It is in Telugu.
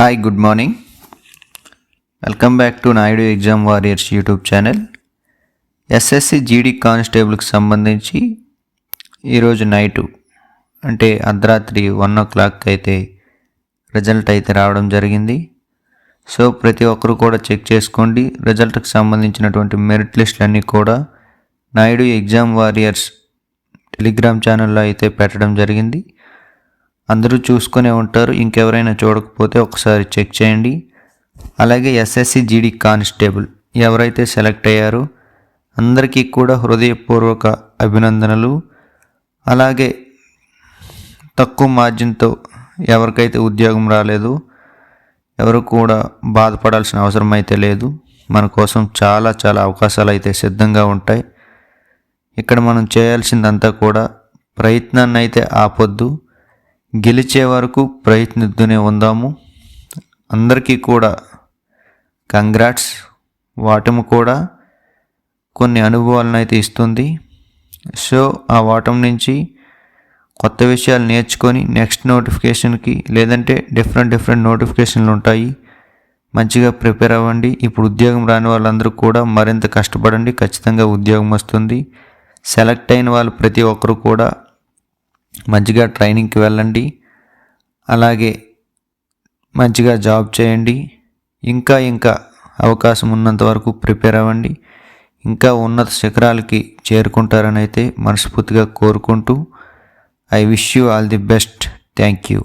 Hi good morning. Welcome back to Naidu exam warriors YouTube channel. SSC GD కానిస్టేబుల్కి సంబంధించి ఈరోజు నైటు అంటే అర్ధరాత్రి 1 అయితే రిజల్ట్ అయితే రావడం జరిగింది. సో ప్రతి ఒక్కరు కూడా చెక్ చేసుకోండి. రిజల్ట్కి సంబంధించినటువంటి మెరిట్ లిస్టులన్నీ కూడా నాయుడు ఎగ్జామ్ వారియర్స్ టెలిగ్రామ్ ఛానల్లో అయితే పెట్టడం జరిగింది. అందరూ చూసుకునే ఉంటారు. ఇంకెవరైనా చూడకపోతే ఒకసారి చెక్ చేయండి. అలాగే ఎస్ఎస్సి జీడీ కానిస్టేబుల్ ఎవరైతే సెలెక్ట్ అయ్యారో అందరికీ కూడా హృదయపూర్వక అభినందనలు. అలాగే తక్కువ మార్జిన్తో ఎవరికైతే ఉద్యోగం రాలేదో ఎవరు కూడా బాధపడాల్సిన అవసరం అయితే లేదు. మన కోసం చాలా అవకాశాలు అయితే సిద్ధంగా ఉంటాయి. ఇక్కడ మనం చేయాల్సిందంతా కూడా ప్రయత్నాన్ని అయితే ఆపొద్దు. గెలిచే వరకు ప్రయత్నిస్తూనే ఉందాము. అందరికీ కూడా కంగ్రాట్స్. వాటమి కూడా కొన్ని అనుభవాలను అయితే ఇస్తుంది. సో ఆ వాటం నుంచి కొత్త విషయాలు నేర్చుకొని నెక్స్ట్ నోటిఫికేషన్కి లేదంటే డిఫరెంట్ నోటిఫికేషన్లు ఉంటాయి. మంచిగా ప్రిపేర్ అవ్వండి. ఇప్పుడు ఉద్యోగం రాని వాళ్ళందరూ కూడా మరింత కష్టపడండి. ఖచ్చితంగా ఉద్యోగం వస్తుంది. సెలెక్ట్ అయిన వాళ్ళు ప్రతి ఒక్కరు కూడా మంచిగా ట్రైనింగ్కి వెళ్ళండి. అలాగే మంచిగా జాబ్ చేయండి. ఇంకా అవకాశం ఉన్నంత వరకు ప్రిపేర్ అవ్వండి. ఇంకా ఉన్నత శిఖరాలకి చేరుకుంటారని అయితే మనస్ఫూర్తిగా కోరుకుంటూ I wish you all the best. Thank you.